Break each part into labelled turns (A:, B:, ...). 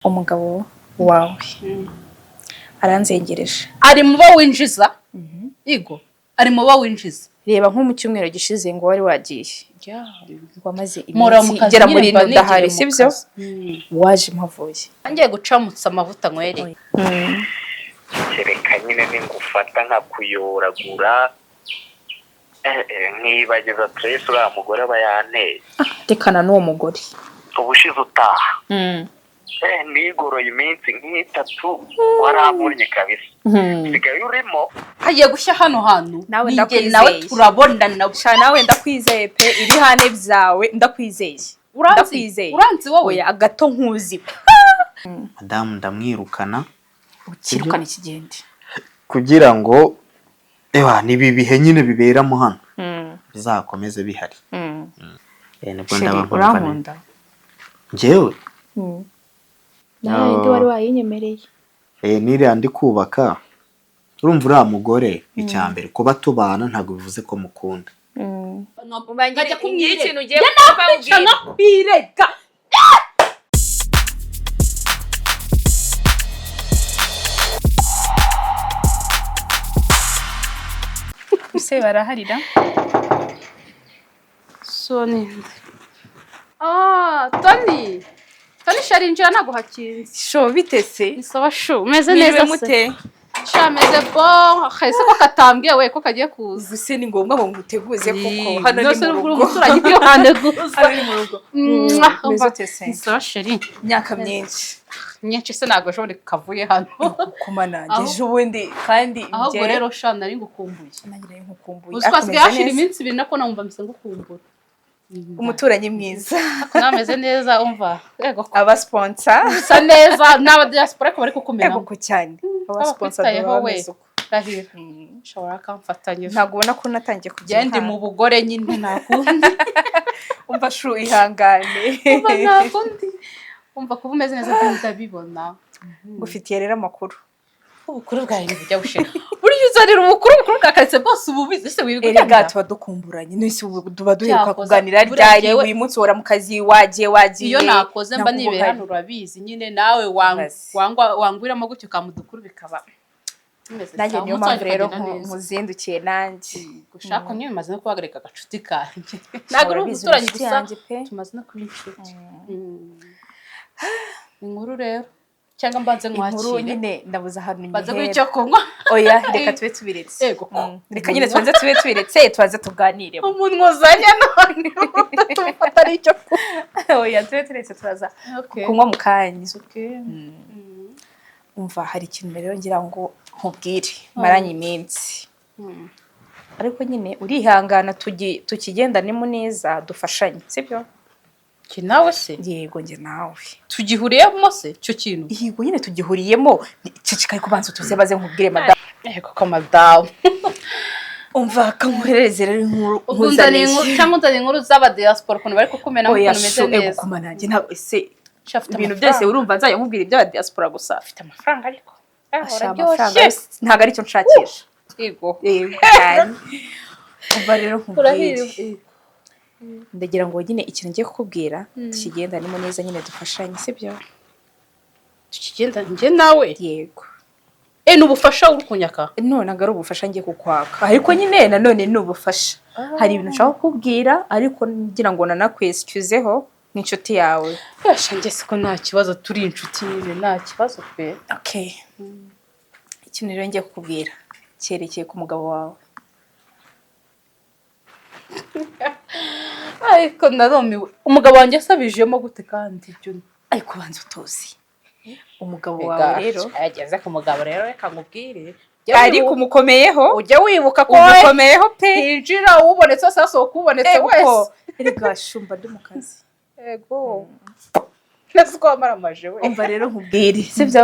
A: umugabo wawe aranzengereje
B: ari mubo winjiza yego ari mubo winjiza
A: reba nko mu cyumweru gishize ngo wari wagiye wamaze
B: iminsi
A: igera muri ndahari sibyo waje mpavuye
B: ngiye gucamutsa amavuta nkwereye
C: kereka nyine ningufata nka kuyoragura nkibagiza Trace uriya mugore aba yanteye
A: tekana n'uwo mugore
C: ubushize utaha nigoroye iminsi nk'itatu waramurnye kabisa sigaye urimo
B: hagiye gushya hano hantu
A: nawe
B: nawe turabonana
A: sha nawe ndakwizeye pe ibihane byawe ndakwizeye
B: uranzi wowe
A: oya agato nkuzi
D: Madamu ndamwirukana
A: ukirukana ikigende
D: kugira ngo nibi bihe nyine biberamo hano bizakomeze bihari nibwo
A: ndabakunda
D: njyewe
A: nawe ndi wari wayinyemereye
D: niriya ndi kubaka urumva uriya mugore icya mbere kuba tubana ntabwo bivuze ko mukunda
A: nkajya kumwira ikintu ugiye
B: kwirega
A: use baraharira
B: Tony sharinjira naguhakinze
A: sho bitese
B: isaba shu meze neza
A: mute
B: sha meze bon khese ko katambwiye we ko kagiye kuza
A: use ni ngombwa ngo nguteguze kuko hano ni mu rugo
B: umuturanyi bw'ihande gusa
A: hano ni mu rugo meze tese
B: isaba sheri
A: myaka myinshi
B: se ntabwo shobora kavuye hano
A: kumananje ejo bundi kandi
B: ahubwo rero sha nari ngukumbuye
A: nagire nkukumbuye
B: uzwaswe yashira iminsi ibiri nako namumva mise ngukumbura
A: umuturanyi mwiza
B: nameze neza umva yego
A: aba sponsor
B: usa neza n'aba diaspora ko bari kukumena
A: yego ko cyane aba sponsor
B: bameze uko rahira shobora kamfatanye
A: ntabwo ubona ko natangiye kugenda
B: ndi mu bugore nyine nakundi
A: umva shu ihangane
B: umva nakundi umva kuba umeze neza ndabibona
A: ngufitiye rero amakuru
B: ubukuru bwawe ntibujya bushira buriya uzanira ubukuru bwakaritse bwose ububizi se wirirwa
A: erega tuba dukumburanye n'isi duba duheruka kuganira ryari uyu munsi wora mu kazi wagiye
B: iyo nakoze mba nibera hano urabizi nyine nawe wangwiramo gutyo kamudukuru bikaba
A: nanjye niyo mpamvu rero muzindukiye nanjye
B: gushaka niyo bimaze no kuhagarika agacuti kanjye ntabwo uri umuturanyi gusa tumaze no kuba inshuti inkuru rero cyangwa mbanze nkwakire
A: inkuru nyine ndabuza ahantu nyine
B: baze kwicyo kunywa
A: oya reka tube tubiretse
B: yego
A: reka nyine tubanze tube tubiretse tubanze tuganire
B: umunwa uzanye none tumufata ari icyo
A: oya tube turetse turaza kunywa mu kanya umva hari ikintu rero ngira ngo nkubwire maranye iminsi ariko nyine urihangana tukigendanemo neza dufashanye sibyo
B: nawe se
A: yego nge nawe
B: tugihuriyemo se cyo kintu
A: yego nyine tugihuriyemo cicikaye kubanza tuzebaze nkubwire madamu
B: yego ko madamu
A: umva kankohereze rero inkuru
B: cyangwa unzaniye inkuru z'aba diaspora ukuntu bari kukumena ukuntu umeze neza
A: yego kumananje ntabwo ese ibintu byose urumva nzajya nkubwira iby'aba diaspora gusa
B: afite amafaranga ariko
A: uraryoshye ntabwo aricyo nshakisha
B: yego
A: cyane umva rero nkubwire ndagira ngo nyine ikintu ngiye kukubwira tukigendanemo neza nyine dufashanye sibyo
B: tukigendana njye nawe
A: yego
B: ni ubufasha uri kunyaka
A: none ntabwo ari ubufasha ngiye kukwaka ariko nyine nanone ni ubufasha hari ibintu nshaka kukubwira ariko ngira ngo nanakwesyuzeho n'inshuti yawe
B: yashangiye siko nta kibazo turi inshuti nyine nta kibazo pe
A: okay ikintu rero ngiye kukubwira cyerekeye ku mugabo wawe
B: ariko narumiwe umugabo wanjye asabijemo gute kandi ibyo
A: ariko banza utuzi umugabo wawe rero
B: yageze ku mugabo rero reka nkubwire
A: ari kumukomeyeho
B: ujye wibuka ko
A: umukomeyeho pe
B: hinjira ubonetse wese asohoka ubonetse wese
A: erega shumba ndi mu kazi
B: yego nese ko wamaramaje we
A: umva rero nkubwire sibyo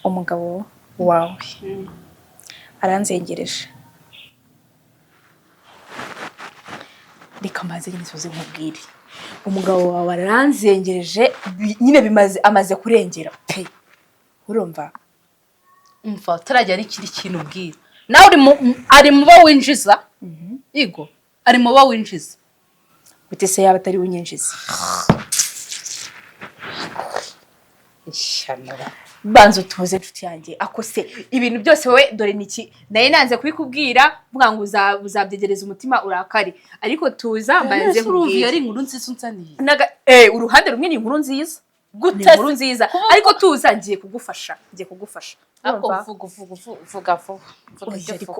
A: umugabo wawe aranzengereje reka mbanze nyine tuze nkubwire umugabo wawe aranzengereje nyine amaze kurengera pe urumva
B: umva tarajya ari kiri kintu ubwira nawe ari mubo winjiza yego ari mubo winjiza
A: gute se yaba atari unyinjiza
B: ishanura
A: banza utuze inshuti yanjye ako se ibintu byose wowe dore niki naye nanze kubikubwira mvuga ngo uzabyegereza umutima urakari ariko tuza mbanze
B: nkubwira ari inkuru nziza unzaniye
A: uruhande rumwe ni inkuru nziza gute inkuru nziza ariko tuza ngiye kugufasha
B: vuga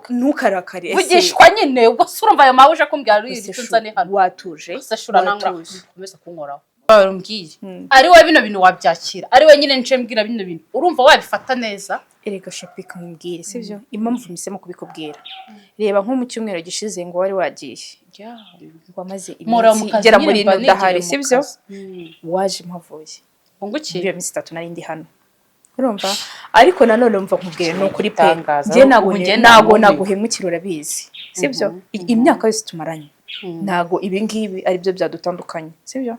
A: ntukarakare
B: vugishwa nyine ubwo se urumva ayo mawe uje kumbwira ari icyo nzane hano
A: watuje
B: sashura nangura komeza kunkoraho mbwiye ari we bino bintu wabyakira ari we nyine nje mbwira bino bintu urumva wabifata neza
A: erega shopika nkubwire sivyo impamvu misemo kubikubwira reba nko mu cyumweru gishize ngo wari wagiye wamaze iminsi igera muri no dahari sivyo waje mpavuye
B: unguki
A: iyo minsi 3 nari ndi hano urumva ariko nanone umva nkubwire no kuri pe je nago naguhemukira urabizi sivyo imyaka yose tumaranye nago ibingibi ari byo byadutandukanye sivyo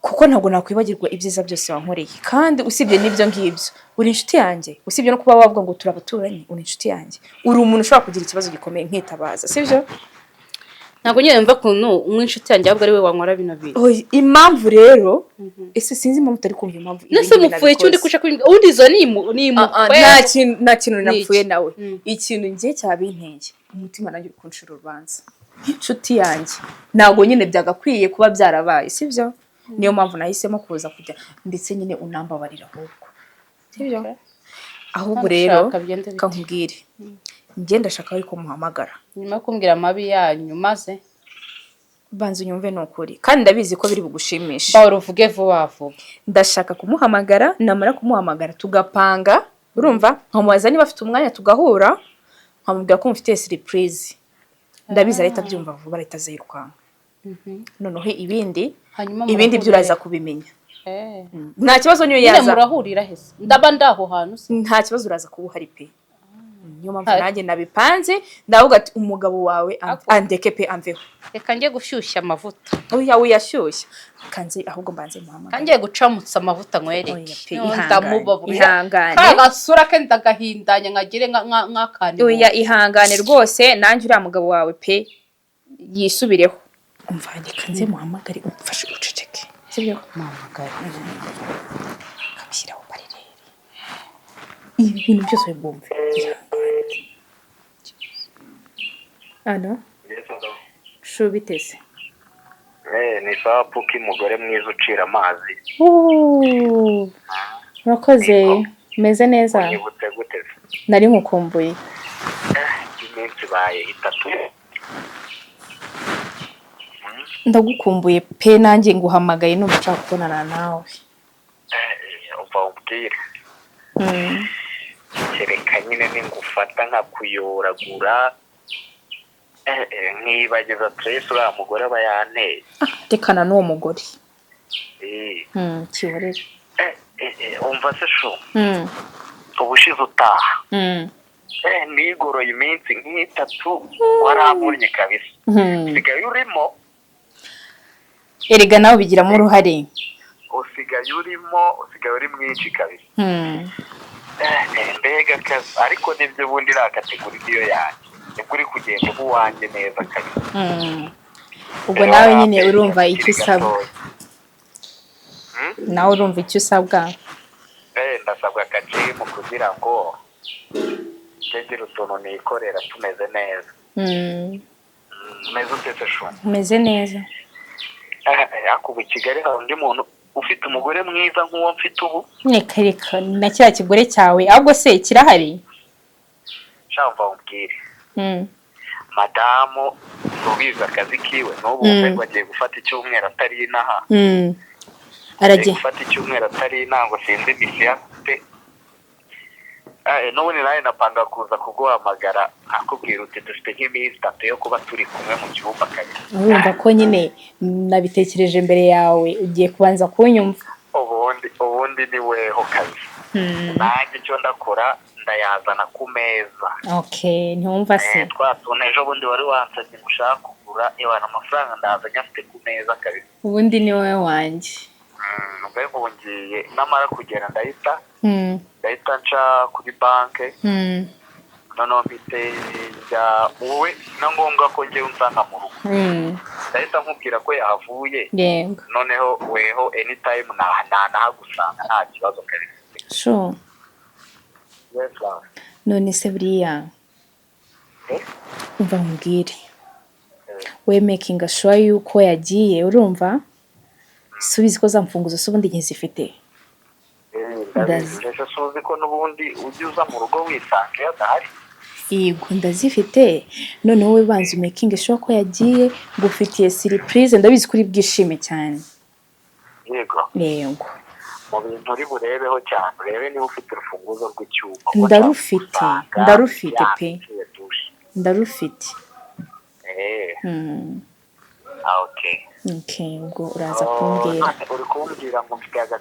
A: kuko ntabwo nakwibagirwa ibyiza byose wankoreye kandi usibye n'ibyo ngibyo uri inshuti yanjye usibye no kuba wavuga ngo turabaturanye uri inshuti yanjye uri umuntu ushobora kugira ikibazo gikomeye nkitabaza sivyo
B: ntabwo nyine mva kuntu umwinshuti yanjye ahubwo ari we wankora bino bintu
A: impamvu rero ese sinzi impamvu utari kumva impamvu
B: nese mupfuye cyundi kusha kuri undi zo ni
A: nta kintu napfuye nawe ikintu ngiye cyabintenge umutima nanjye uri kunshira urubanza inshuti yanjye ntabwo nyine byagakwiye kuba byarabaye sivyo niyo mpamvu nahisemo kuza kujya ndetse nyine unambabarira ahubwo sivyo ahubwo rero kankubwire ngenda shaka ariko muhamagara
B: nyuma kumbwira amabi yanyu maze
A: banza unyumve nokuri kandi ndabizi ko biri bugushimisha
B: Paul uvuge vuba vuba
A: ndashaka kumuhamagara namara kumuhamagara tugapanga urumva nkamubaza niba afite umwanya tugahura nkamubwira ko mufite surprise ndabizi arahita byumva vuba arahita azirukanga noneho ibindi byuraza kubimenya nta kibazo niyo yaza
B: murahurira hese ndaba ndaho hantu
A: nta kibazo uraza kuba uhari pe niyo mpamvu nanjye nabipanze ndavuga ati umugabo wawe andeke pe amveho
B: reka njye gushyushya amavuta
A: oya uyashyushya kanze ahubwo mbanze muhamagara
B: kangiye gucamutsa amavuta nkwereke ndamubabura
A: ihangane
B: kagasura ke ndagahindanya nkagire nk'akandi
A: oya ihangane rwose nanjye uriya mugabo wawe pe yisubireho umva reka nze muhamagare umfashe uceceke sibyo
B: muhamagare
A: kabishyiraho barere ibi bintu byose bumve ano shu bitese
C: ni sapuki mugore mwiza ucira amazi
A: urakoze meze neza
C: yibutse gute
A: nari nkukumbuye
C: iminsi baye 3
A: ndagukumbuye pe nanjye nguhamagaye numva nshaka kubonana nawe
C: umva umbwire kereka nyine ningufata nkakuyoragura nkibageza stress uriya mugore aba yanteye
A: tekana n'uwo mugore kiborere
C: umva se shu ubushize utaha nigoroye iminsi nk'itatu waramurnye kabisa sigaye urimo
A: erega nawe bigiramo uruhare
C: usigaye uri mwinshi kabisa mbega kazi ariko nibyo bundi iriya kategori niyo yanjye nibwo uri kugenda uba uwanjye neza kabisa
A: ubwo nawe nyine urumva icyo usabwa nawe urumva icyo usabwa
C: ndasabwa akajimu kugira ngo tegera utuntu nikorera tumeze neza meze utese shu
A: meze neza
C: yakuba i Kigali hari undi muntu ufite umugore mwiza nk'uwo mfite ubu
A: reka na kiriya kigore cyawe ahubwo se kirahari
C: shamva umbwire madamu ubizi akazi kiwe n'ubu ngo agiye gufata icyumweru atari inaha
A: aragiye
C: gufata icyumweru atari inaha ngo sinzi misi afite n'ubundi nawe napanga kuza kuguhamagara akubwira uti dufite nk'iminsi 3 yo kuba turi kumwe mu cyumba kabisa
A: urumva ko nyine nabitekereje mbere yawe ugiye kubanza kunyumva
C: ubundi ni weho kabisa nanjye icyo ndakora ndayazana ku meza
A: ntiwumva se
C: twatuntu ejo bundi wari wansabye gushaka kugura ibana amafaranga ndazanye afite ku meza kabisa
A: ubundi ni wowe wanjye
C: ubwo ngiye namara kugera ndahita nca kuri banke noneho mpite njya wowe na ngombwa ko njyewe unsanga mu rugo ndahita nkubwira ko yahavuye
A: yego
C: noneho weho anytime nahagusanga nta kibazo kari
A: sure
C: yes love
A: none se buriya umva nkubwire we making sure yuko yagiye urumva subizi ko za mfunguzo se ubundi nkizifite
C: ndabizi suzi ko n'ubundi ujya uza mu rugo wisanga iyo adahari
A: yego ndazifite noneho we banza making sure ko yagiye ngufitiye surprise ndabizi kuri bwishime cyane
C: yego
A: yego
C: mu bintu uri burebeho cyane urebe niba ufite urufunguzo rw'icyuma
A: ndarufite pe ndarufite
C: okay
A: ubwo uraza kumbwira
C: uri kumbwira ngo mfite aga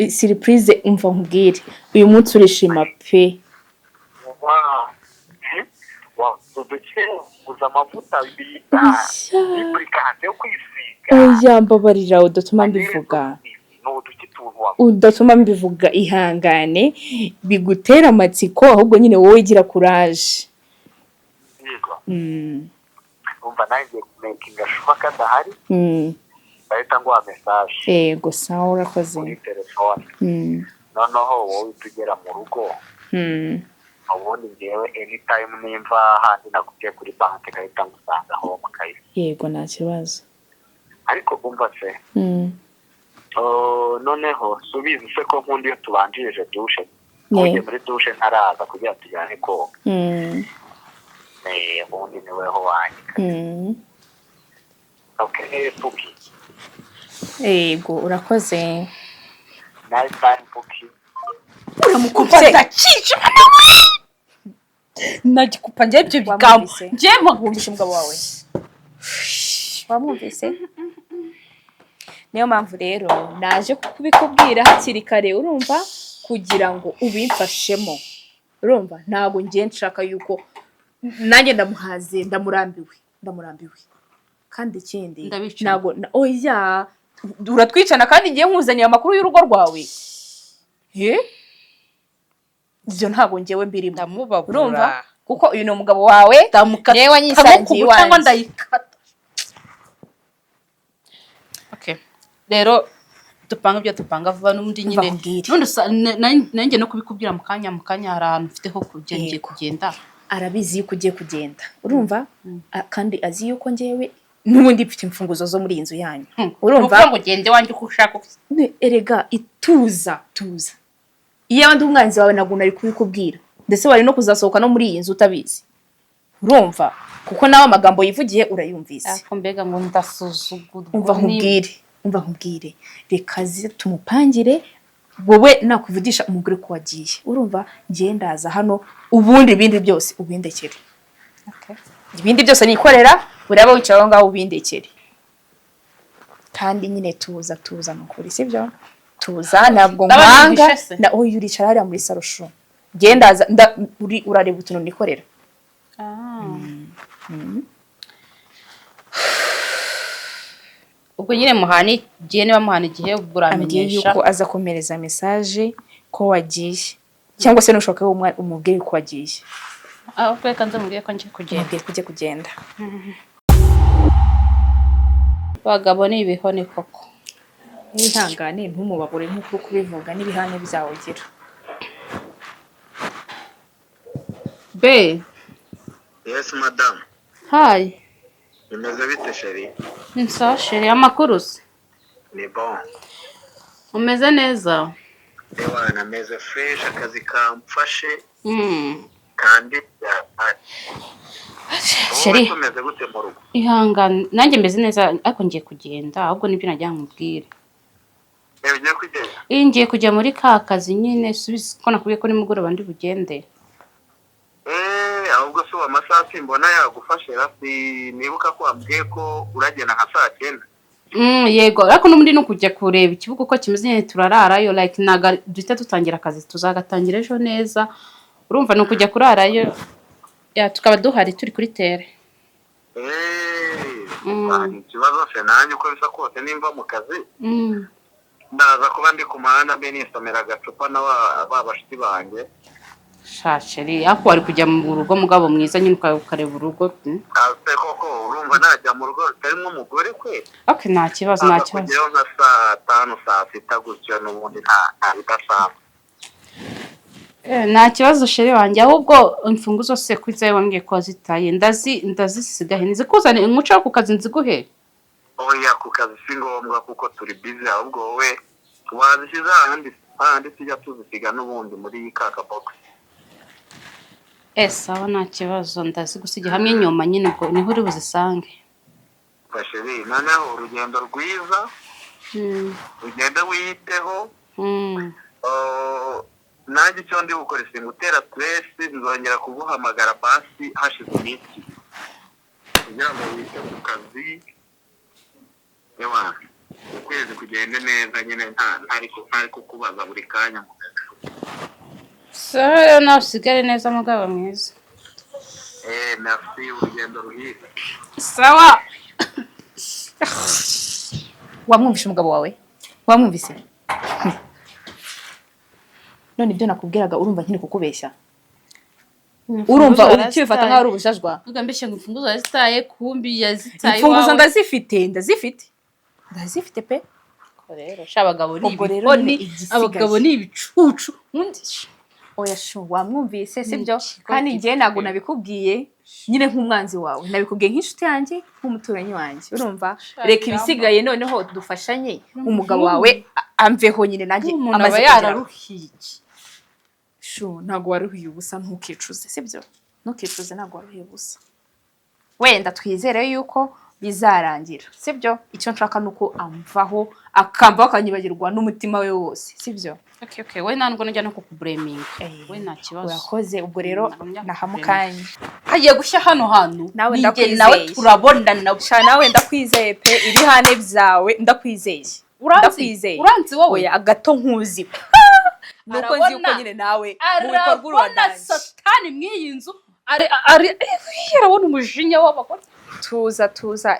A: surprise umva nkubwire uyu munsi urishima pe
C: uza amavuta bita yo kwisiga
A: oya mbabarira udatuma mbivuga udatuma mbivuga ihangane bigutera amatsiko ahubwo nyine wowe gira courage
C: yego umva nanjye kumakinga shuka kadahari bahita nguha message
A: yego sawa urakoze
C: kuri telefone noneho wowe tugera mu rugo ubundi njyewe anytime nimva handi nakubwiye kuri banki gahita ngusanga aho makayi
A: yego nta kibazo
C: ariko umva se noneho subizi se ko nkundi iyo tubanjirije dushe ujye muri dushe ntaraza kugira tujyane koga ubundi niweho wanjye okay puki
A: yego urakoze
C: nice time puki
B: uramukupa ndakica nagikupa njye ibyo bigambo njye mpagumvisha umugabo wawe
A: wamwumvise niyo mpamvu rero naje kubikubwira hakiri kare urumva kugira ngo ubimfashemo urumva ntabwo ngiye nshaka yuko nanjye ndamuhaze ndamurambiwe kandi ikindi ntabwo oya uratwicana kandi ngiye nkuzaniye amakuru y'urugo rwawe ibyo ntabwo ngewe mbirimo
B: ndamubabura
A: urumva kuko uyu ni umugabo wawe yewe wanyisangiye iwanjye
B: okay rero dupanga ibyo dupanga vuba n'undi nyine nanjye no kubikubwira mu kanya hari ahantu mfite ho kugenda
A: arabizi yuko ugiye kugenda urumva kandi azi yuko ngewe n'ubundi mfite imfunguzo zo muri iyi nzu yanyu urumva
B: ngo ugende wanjye uko ushaka
A: erega tuza iyo abandi umwanzi wawe ntabwo nari kubikubwira ndetse wari no kuzasohoka no muri iyi nzu utabizi urumva kuko nawe amagambo yivugiye urayumvise
B: ariko mbega ngo ndasuzugurwa
A: umva nkubwire reka tumupangire wowe nakuvugisha umugore ko wagiye urumva ngiye ndaza hano ubundi ibindi byose ubindekere ibindi byose nikorera uraba wicara aho ngaho ubindekere kandi nyine tuza nukuri sibyo tuza ntabwo nkwanga na oya uricara hariya muri sarosho ndaza urareba utuntu nikorera
B: ubwo nyine muhani igihe niba muhana igihe ubwo uramenyesha
A: yuko aza komereza message ko wagiye cyangwa se nushaka umubwire ko wagiye
B: ubwo reka nzamubwire ko ngiye
A: kugenda
B: bagabo ni ibihone koko
A: wihangane ntumubabure nk'uko kubivuga n'ibihane byawe ugira
C: yes madam
B: hi
C: bimeze bite sheri
B: ni sawa sheri amakuru se
C: ni bon
B: umeze neza
C: ewa nameze fresh akazi kamfashe kandi
B: sheri
C: umeze gute mu rugo
B: ihangane nanjye meze neza ariko ngiye kugenda ahubwo nibyo najya nkubwire
C: ugiye kugenda
B: ngiye kujya muri ka kazi nyine subiza ko nakubwiye ko nimugoroba ndi bugende
C: ahubwo se amasaha simbona yagufashe rafi nibuka ko wambwiye ko uragenda nka saa 9
B: yego ariko n'ubundi no kujya kureba ikibuga uko kimeze nyine turararayo like naga duhita dutangira akazi tuzagatangira ejo neza urumva no kujya kurarayo tukaba duhari turi kuri tere
C: ikibazo se nanjye uko bisa kose nimba mu kazi ndaza kuba ndi ku muhanda mbe nisomera agacupa na ba bashiti banjye
B: shasheri ako wari kujya mu rugo mugabo mwiza nyine ukareba urugo.
C: ase koko urumva najya mu rugo rutarimo umugore kwe.
B: Okay, nta kibazo nta kibazo.
C: Kugeraho nka saa 5 saa 6 gutyo n'ubundi nta bidasanzwe.
B: Nta kibazo sheri wanjye ahubwo imfunguzo se kwizaye wambwiye ko wazitaye ndazisigahe nizikuzane umuco ku kazi nziguhe.
C: Oya ku kazi si ngombwa kuko turi busy ahubwo wowe wazishyize ahandi tujya tuzisiga n'ubundi muri kaka box.
B: Sawa nta kibazo ndazigusiga hamwe inyuma nyine ubwo niho uri buzisange.
C: Bashiri noneho urugendo rwiza. Ugenda wiyiteho. Nanjye icyo ndi bukore singutera stress nzongera kuguhamagara basi hashize iminsi kugira ngo wite ku kazi. Ewa ukwezi kugende neza nyine ntari kukubaza buri kanya mu kazi.
B: Sawa nawe usigare neza mugabo mwiza.
C: Merci urugendo ruhire.
B: Sawa.
A: Wamwumvishe umugabo wawe? Wamwumvise? None ibyo nakubwiraga urumva nkine kukubeshya? Urumva ukibifata nkaho ari ubujajwa?
B: Ugambeshe ngo imfunguzo yazitaye kumbi yazitaye.
A: Imfunguzo ndazifite pe.
B: Rero shabagabo ni ibikoni abagabo ni ibicucu undi.
A: Oya sho wamwumvise sibyo? Kandi ngiye nago nabikubwiye nyine nk'umwanzi wawe nabikubwiye nk'inshuti yanjye nk'umuturanyi wanjye urumva reka ibisigaye noneho dufashanye umugabo wawe amveho nyine nanjye amaze
B: yararuhiye.
A: Sho ntago waruhiye ubusa ntukicuze sibyo? Ntukicuze ntago waruhiye ubusa. Wenda twizere yuko bizarangira sibyo? Icyo nshaka nuko amvaho akamva akanyibagirwa n'umutima we wose sibyo?
B: Okay we ntabwo najya no kukublaming. We nta kibazo.
A: Urakoze ubwo rero nahamukanye.
B: Hagiye gushya hano
A: nawe
B: turabonana
A: nawe ndakwizeye pe ibihane byawe ndakwizeye.
B: Uranzi wowe
A: oya agato nkuzi. Nuko nzi uko nyine nawe mu bikorwa urwadanje.
B: Satani mwiyi nzu ari yarabona umujinya w'abagore.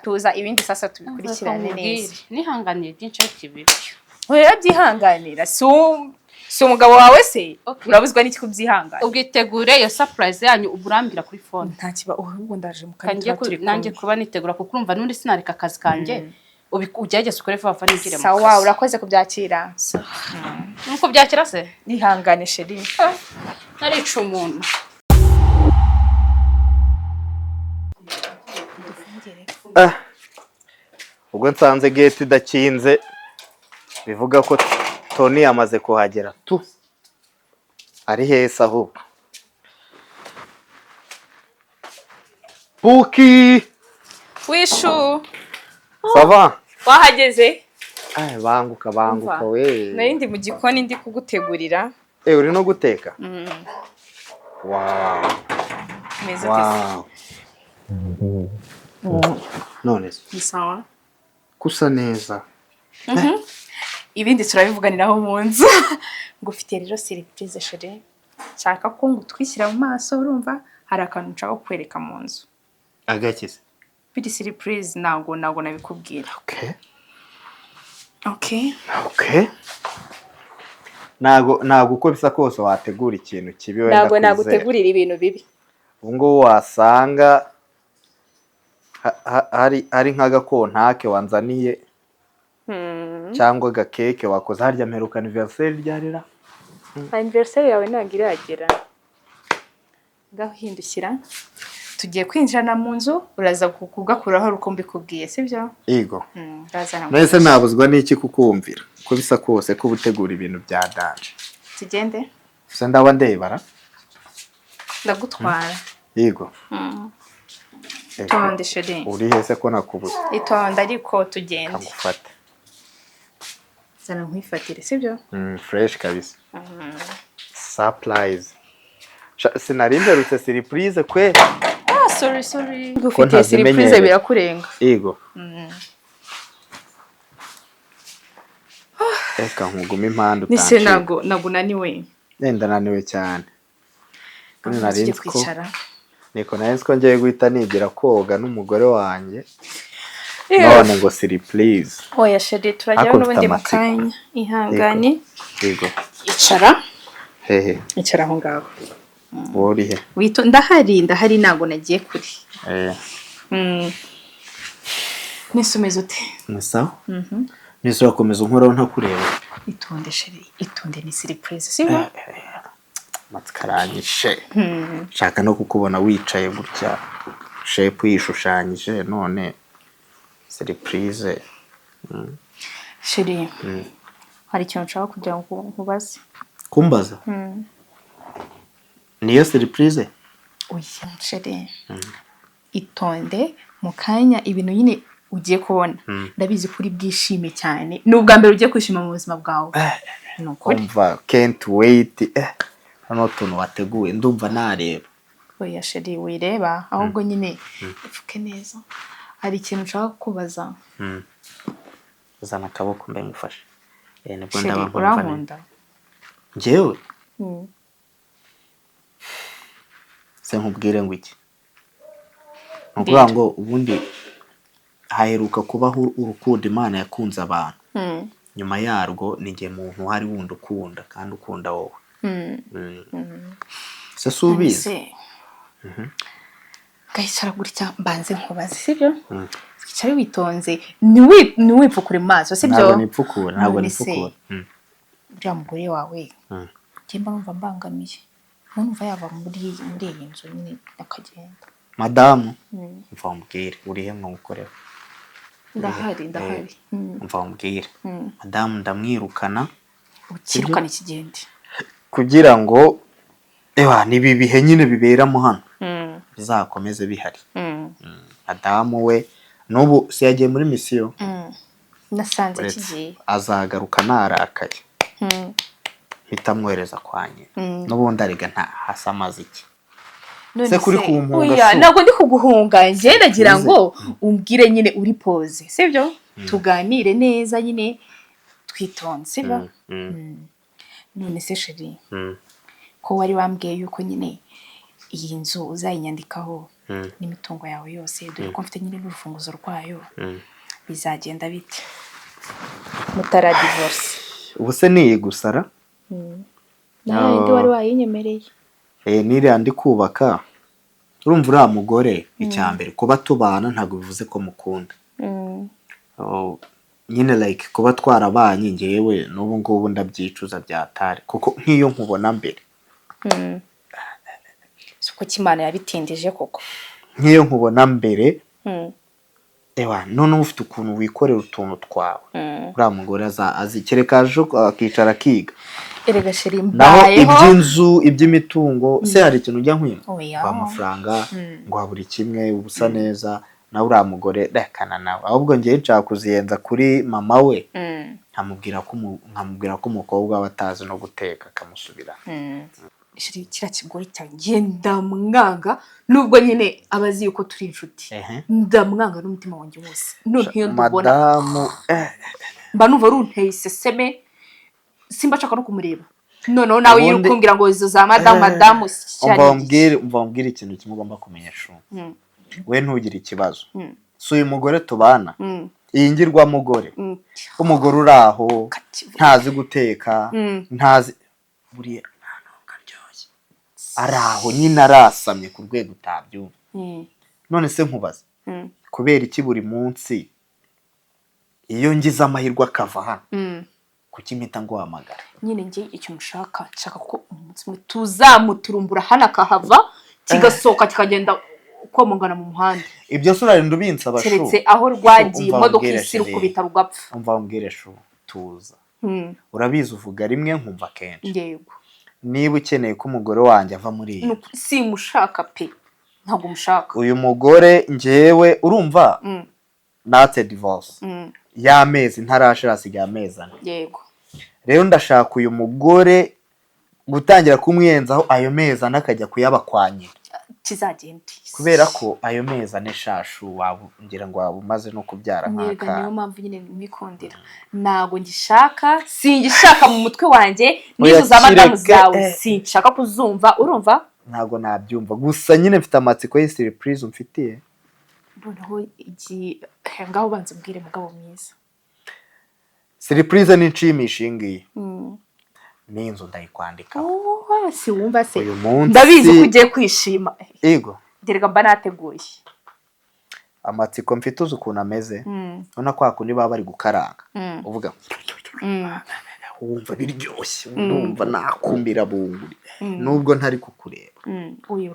A: Tuza ibindi sasa tubikurikirane neza.
B: Nihanganiye byinshi ariko
A: oya byihanganira si umugabo wawe se urabuzwa n'iki kubyihanganira.
B: Ubwitegure iyo surprise yanyu uburambira kuri phone.
A: Nta kiba ubwo ndaje mu
B: kanjye nanjye kuba nitegura kuko urumva nundi sinareka akazi kanje ugerageza ukore vuba nigire mu kazi.
A: Sawa urakoze kubyakira.
B: Nuko byakira se
A: nihangane sheri
B: narica umuntu.
D: Ubwo nsanze gate idakinze bivuga ko Tony yamaze kuhagera ari heza ahubwo. Buki
A: wishu
D: sava
A: wahageze?
D: Banguka we.
A: Narindi mu gikoni ndi kugutegurira.
D: Uri no guteka?
A: Meze
D: none
A: ni sawa
D: kusa neza.
A: Ibindi turabivuganiraho mu nzu. Ngufite rero surprise sheri. Nshaka ko ngutwishyira mu maso urumva hari akantu nshaka kukwereka mu nzu.
D: Agakize.
A: Biri surprise nago nabikubwira. Okay.
D: Nago uko bisa kose wategura ikintu kibi wenda
A: kwizera. Nago nagutegurira ibintu bibi.
D: Ubwo wasanga hari nk'agakontake wanzaniye cyangwa agakeke wakoze harya mperuka anniversaire ryarira.
A: Anniversaire yawe ntabwo iragera. Gahindukira tugiye kwinjirana mu nzu uraza kugakuraho uko mbikubwiye sibyo?
D: Yego. Nese nabuzwa n'iki kukumvira ko bisa kose ko ubutegura ibintu bya danje.
A: Tugende?
D: Se ndaba ndebara.
A: Ndagutwara.
D: Yego.
A: Itonde sheri.
D: Uri hese ko nakubuze.
A: Itonde ariko tugende.
D: Kagufata.
A: Zana nkwifatire sibyo?
D: Fresh kabisa. Surprise. Sinari mberutse surprise kwe.
A: Sorry. Ngufite surprise birakurenga.
D: Yego. Eka nkuguma impande
A: utanshi. Nise nago naniwe.
D: Nenda naniwe cyane. Nari kwicara. Niko nari ko ngiye guhita nigira koga n'umugore wanjye. None ngo surprise.
A: Oya sheri turajya n'ubundi makanya. Ihangane.
D: Yego.
A: Icara.
D: Hehe.
A: Icara aho ngaho.
D: Wori he?
A: ndahari ntago nagiye kure. Nisomeza ute?
D: Nisa? Nisa urakomeza unkoraho ntakureba.
A: Itonde sheri, itonde ni surprise sibyo?
D: Matkaranyishe. Shaka no kukubona wicaye gutya. Shape yishushanyije none surprise.
A: Sheri. Hari ikintu nshaka kugira ngo nkubaze.
D: Kumbaza? Niyo surprise?
A: Oya sheri. Itonde mu kanya ibintu nyine ugiye kubona. Ndabizi kuri bwishime cyane. N'ubwa mbere ugiye kwishima mu buzima bwawe.
D: Umva can't wait. Hano tuntu wateguye ndumva nareba.
A: Oya sheri wireba ahubwo nyine ifuke neza. Hari ikintu nshaka kubaza.
D: Zana akaboko ndamufashe. Nibwo
A: Sheri
D: ndaba
A: urankunda.
D: Njyewe? Se nkubwire ngo iki? Nukuvuga ngo ubundi haheruka kubaho urukundo Imana yakunze abantu. Nyuma yarwo nige muntu hari wundi ukunda kandi ukunda wowe. Se subize. Gahicara gutya mbanze nkubaze sibyo? Icyari witonze ni wipfukure maso sibyo? Ntabwo nipfukura.
A: Uriya mugore wawe. Kimba numva mbangamiye. Numva yava muri iyi nzu nyine akagenda.
D: Madamu, mva umbwire urihe mwamukorera?
A: Ndahari.
D: Mva umbwire. Madamu ndamwirukana.
A: Ukirukana ikigende.
D: Kugira ngo nibi bihe nyine biberamo hano. Bizakomeze bihari. Madamu we nubu se yagiye muri mission.
A: Nasanze kigiye.
D: Azagaruka narakaye. Hitamwohereza kwanye. Nubundi ariga nta hasamaze iki. Se kuri kumpunga.
A: Oya nago ndi kuguhunga nje ndagira ngo umbwire nyine uri pose sibyo? Tuganire neza nyine twitonze sibyo? None se sheri. Ko wari wambwiye yuko nyine iyi nzu uzayinyandikaho n'imitungo yawe yose dore ko mfite nyine n'urufunguzo rwayo. Bizagenda bite? Mutara divorce.
D: Ubuse niye gusara?
A: Ndi wari wayinyemereye.
D: Niri andi kubaka. Urumva uriya mugore icyambere kuba tubana ntabwo bivuze ko mukunda. Nyine like kuba twarabanye ngewe n'ubu ngubu ndabyicuza byatare kuko nk'iyo nkubona mbere.
A: Suko kimana yabitindije koko.
D: Nk'iyo nkubona mbere. None ufite ukuntu wikorera utuntu twawe. Uriya mugore azikereka akicara akiga.
A: Erega sheri
D: mbayeho. Iby'inzu iby'imitungo se hari ikintu ujya nkwima. Amafaranga ngo haburi kimwe ubusa neza. Na uriya mugore rekana nawe ahubwo ngiye nshaka kuziyenza kuri mama we. Nkamubwira ko umukobwa we atazi no guteka akamusubira.
A: Sheri kira kigori cyanjye ndamwanga nubwo nyine abazi yuko turi inshuti. Ndamwanga n'umutima wanjye wose. None iyo ndubona
D: Madamu
A: mba numva runteye iseseme simba nshaka no kumureba. Noneho nawe yukumbwira ngo izo za madamu
D: cyane. Umva umbwire ikintu kimwe ugomba kumenya shu. We ntugire ikibazo. So uyu mugore tubana. Iyi ngirwa mugore. Umugore uraho ntazi guteka ntazi buriya karyoshye. Araho nyine arasamye ku rwego utabyumva. None se nkubaza. Kubera iki buri munsi iyo ngize amahirwe akava hano. Kuki mpita nguhamagara?
A: Nyine ngiye icyo mushaka nshaka ko umunsi mwe tuzamuturumbura hano akahava kigasoka kikagenda komongana mu muhanda.
D: Ibyo sura rindu binsaba shu.
A: Keretse aho rwagiye imodoka isiru kubita rugapfa.
D: Umva umbwire shu tuza. Urabizi uvuga rimwe nkumva kenshi.
A: Yego.
D: Niba ukeneye ko umugore wanjye ava muri iyi.
A: Si mushaka pe. Ntago mushaka.
D: Uyu mugore njewe urumva? Natse divorce. Y'amezi ntarashira asigaye amezana.
A: Yego.
D: Rero ndashaka uyu mugore gutangira kumwenzaho ayo meza nakajya kuyabakwanyira.
A: Kizagenda.
D: Kubera ko ayo meza neshashu ngira ngo wabumaze no kubyara nkaka.
A: Niyo mpamvu nyine mwikondera. Nago ngishaka, singishaka mu mutwe wanjye nizo za madamu zawe. Sinshaka kuzumva, urumva?
D: Ntago nabyumva. Gusa nyine mfite amatsiko ye surprise umfitiye.
A: Noneho ngaho banze mbwire mugabo mwiza.
D: Surprise ni nshimisha ngiyi. N'inzu ndayikwandika.
A: si wumva se
D: uyu munsi
A: ndabizi ko ugiye kwishima
D: yego
A: gerega mba nateguye
D: amatsiko mfite uzi ukuntu ameze ubona kwa kundi baba bari gukaranga uvuga wumva biryoshye wumva nakumbira bunguri nubwo ntari kukureba
A: uyu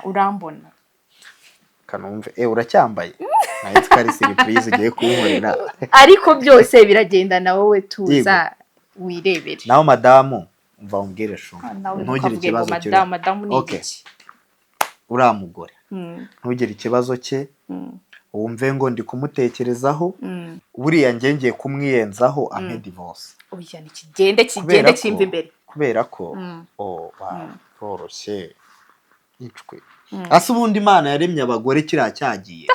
A: urambona
D: kanumve uracyambaye nayo twari surprise ugiye kunkorera
A: ariko byose biragenda na wowe tuza wirebere
D: naho madamu umva umbwire shu
A: ntugire
D: ikibazo cye
A: madamu ni iki
D: uriya mugore ntugire ikibazo cye wumve ngo ndi kumutekerezaho buriya ngiye kumwiyenzaho ampe divorce
A: oya nikigende kimva imbere
D: kubera ko boroshye icwe asa ubundi Imana yaremye abagore kiriya cyagiye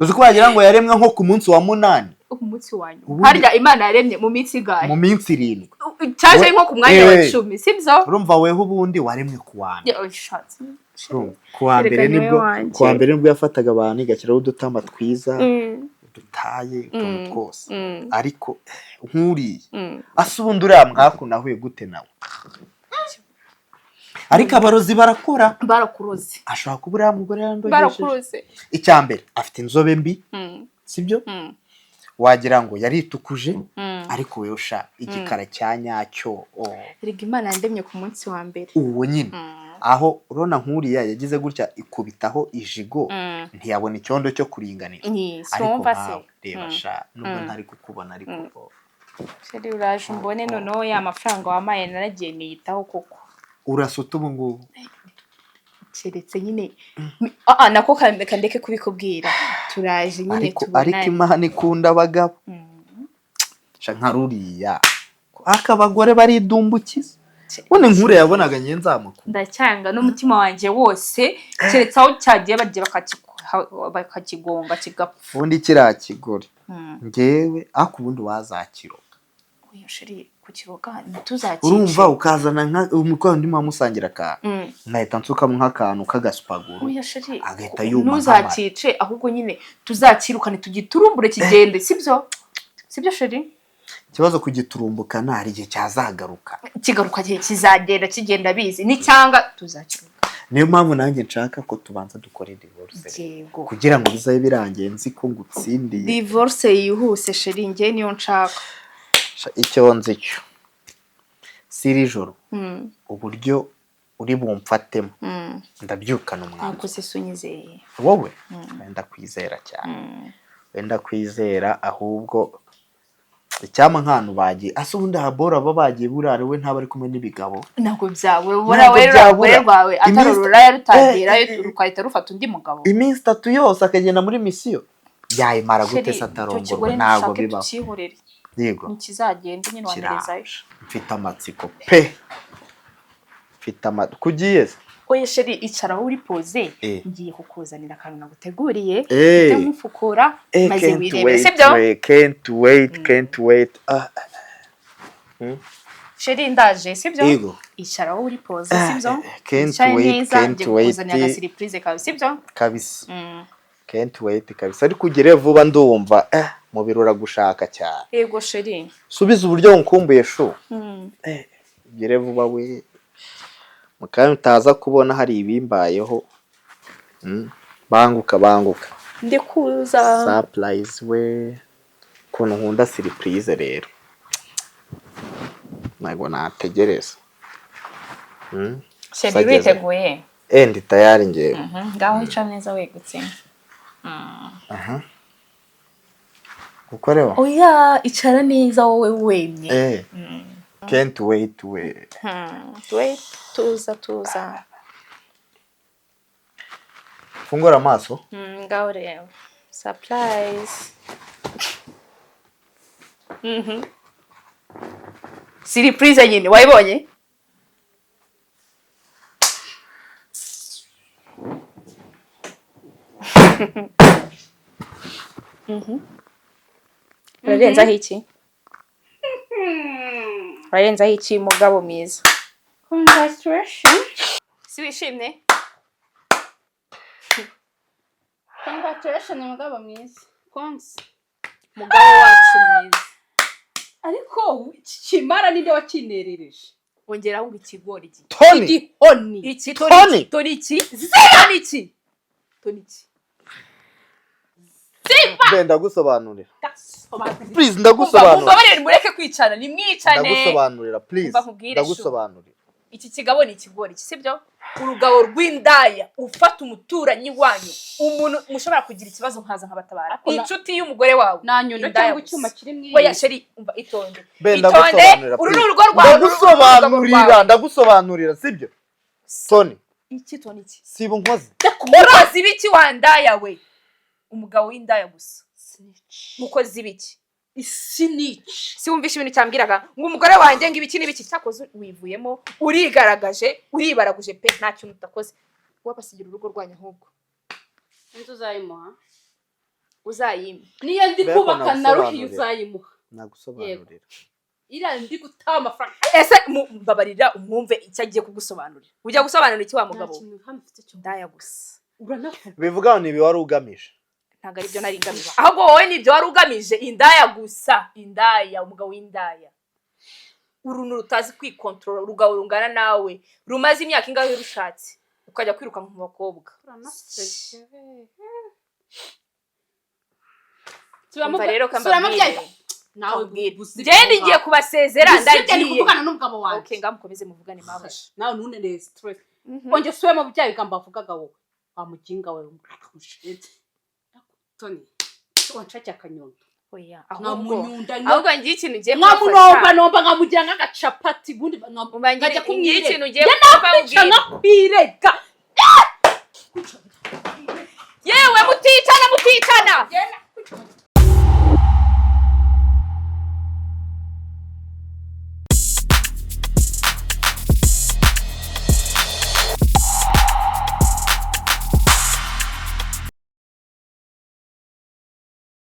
D: uzi ko wagira ngo yaremwe nko ku munsi wa 8
A: umunsi wa nyuma harya Imana yaremye mu minsi igahe
D: mu minsi 7
A: cyaje nko ku mwanya wa 10 sibyo
D: urumva weho ubundi waremwe ku wane kuwa mbere nibwo yafataga abantu igashyiraho udutama twiza dutaye utuntu twose ariko nkuriye asa ubundi uriya mwaku nahuye gute nawe ariko abarozi
A: barakuroze
D: ashobora kuba uriya mugore yandogeje
A: barakuroze
D: icyambere afite inzobe mbi sibyo wagira ngo yaritukuje ariko wewe usha igikara cya nyacyo
A: erega Imana yandemye ku munsi wa mbere
D: uwo nyine aho urona nkuriya yagize gutya ikubitaho ijigo ntiyabona icyondo cyo kuringanira ariko nawe reba sha nubwo ntari kukubona ariko
A: seri uraje mbone noneho ya mafaranga wamaye naragiye niyitaho koko
D: urasuta ubu ngubu
A: keretse nyine nako kandeke kubikubwira turaje nyine tubonane
D: ariko Imana ikunda abagabo nka ruriya akabagore baridumbukiza Wone nkure yabonaga nyenzamuko.
A: Ndacyanga n'umutima wanje wose keretse aho cyagiye bagiye bakakigonga kigapfa.
D: Undi kirakigore. Ngewe akubundi wazakiroga.
A: Oya sheri kukiroga ntituzakice.
D: Urumva ukazana nka umukwa ndi mamusangira ka. Nkahita nsuka nk'akantu kagasipaguru.
A: Oya sheri
D: agahita yuma.
A: Ntuzakice ahubwo nyine tuzakirukane tugiturumbure kigende sibyo? Sibyo sheri?
D: Kibazo kugiturumbukana hari igihe cyazagaruka.
A: Kigaruka gihe kizagenda kigenda bizi ni cyanga tuzakiruka.
D: Niyo mpamvu nanjye nshaka ko tubanza dukora divorce. Kugira ngo bizabe birangiye nzi ko ngutsindiye.
A: Divorce yihuse sheri nge niyo nshaka.
D: Icyo nzi cyo. Siri joro. Uburyo uri bumfatemo. Ndabyukana umwana.
A: Nako se sunyizeye.
D: Wowe wenda kwizera cyane. Wenda kwizera ahubwo icyama nkanu bagiye asubundi habora babagiye burare we ntaba ari kumwe n'ibigabo
A: nako byawe bora we rwawe atarurura yarutagerayo turukahita rufata undi mugabo
D: iminsi 3 yose akagenda muri misiyo yayimara gute satarongorwa ntago bibaho yego
A: nikizagenda nyine wanderezayo
D: mfite amatsiko pe mfite kugiye
A: oye sheri icara uri pose ngiye kukuzanira akantu naguteguriye ndamufukura maze wirebe sibyo
D: can't wait
A: sheri ndaje sibyo icara uri pose sibyo can't wait kuzanira surprise kawe sibyo
D: kabisa can't wait kabisa ariko ugire vuba ndumva mu birura gushaka cyane
A: yego sheri
D: subiza uburyo nkumbuye shu ugire vuba we mukanya utaza kubona hari ibimbayeho banguka
A: ndikuza
D: surprise we kuntu nkunda surprise rero ntabwo nategereza
A: sheri witeguye
D: ndi tayari ngewe
A: ngaho ica neza wegutse
D: gukorewa
A: oya icara neza wowe wemye
D: can't wait we
A: wait tuza
D: fungura amaso
A: ngaho rero surprise surprise nyine wayibonye urarenzaho iki urarenzaho iki mugabo mwiza
B: congratulations
A: si wishimye
B: congratulations mugabo mwiza konse
A: mugabo wacu mwiza
B: ariko kimara ninde wakinerereje
A: ongeraho ngo ikigori iki
D: Tony
B: igihoni
A: iki
D: Tony.
A: Tony iki Tony iki Tony iki
D: be ndagusobanurira
B: gasobanurira
D: please ndagusobanurira
A: mumbabarire mureke kwicana nimwicane
D: ndagusobanurira please
A: Umva nkubwire,
D: ndagusobanurira
A: iki kigabo ni ikigori iki sibyo urugabo rw'indaya ufata umuturanyi wanyu umuntu mushobora kugira ikibazo nkaza nkabatabara
B: Ako na-
A: inshuti y'umugore wawe
B: nanyundo
A: indaya
B: cyangwa
A: gusa.
B: icyuma kiri mu
A: oya sheri umva itonde
D: be
A: itonde
D: ndagusobanurira
A: uru ni
D: please.
A: urugo rwawe
D: ndagusobanurira ndagusobanurira sibyo Tony
A: iki Tony iki
D: siba unkoze
A: mukozi ibiki wandaya we umugabo w'indaya gusa mukozi ibiki
B: isinici
A: si wumvishe ibintu cyambwiraga ngo umugore wanjye ngo ibiki n'ibiki cyakoze wivuyemo urigaragaje uribaraguje pe nta kintu utakoze wabasigira urugo rwanyu ahubwo
B: inzu uzayimuha
A: uzayime
B: niyo ndi
D: Mbega
B: kubaka na
D: nagusobanurira.
B: ruhiye uzayimuha
D: nagusobanurira
B: iriya ndi gutaha amafaranga
A: ese mbabarira umwumve icyo agiye kugusobanurira ujya gusobanurira iki wa
B: nta
A: mugabo
B: kintu hano ufite cyo
A: ndaya gusa
B: uranavuga
D: bivuga ngo nibi wari ugamije
A: ntabwo aribyo nari ngamije ahubwo wowe nibyo wari ugamije indaya gusa indaya umugabo w'indaya uruntu rutazi kwikontorora urugabo rungana nawe rumaze imyaka ingahe rushatse ukajya kwirukanka mu bakobwa umva rero kambabwire
B: nawe
A: ngende ngiye kubasezera ndagiye
B: kuvugana n'umugabo wanjye
A: okay ngamukomeze muvugane mama
B: nawe ntunere stress onge suwemo bya bigambo avugaga wowe wamukinga we umushete Tony wanshaki akanyundo
A: oya
B: ahubwo
A: ngiye ikintu ngiye
B: nkamunomba nkamugira nk'agacapati ubundi
A: nkajya kumwira ikintu ngiye
B: kubabwira nakwirega
A: yewe muticana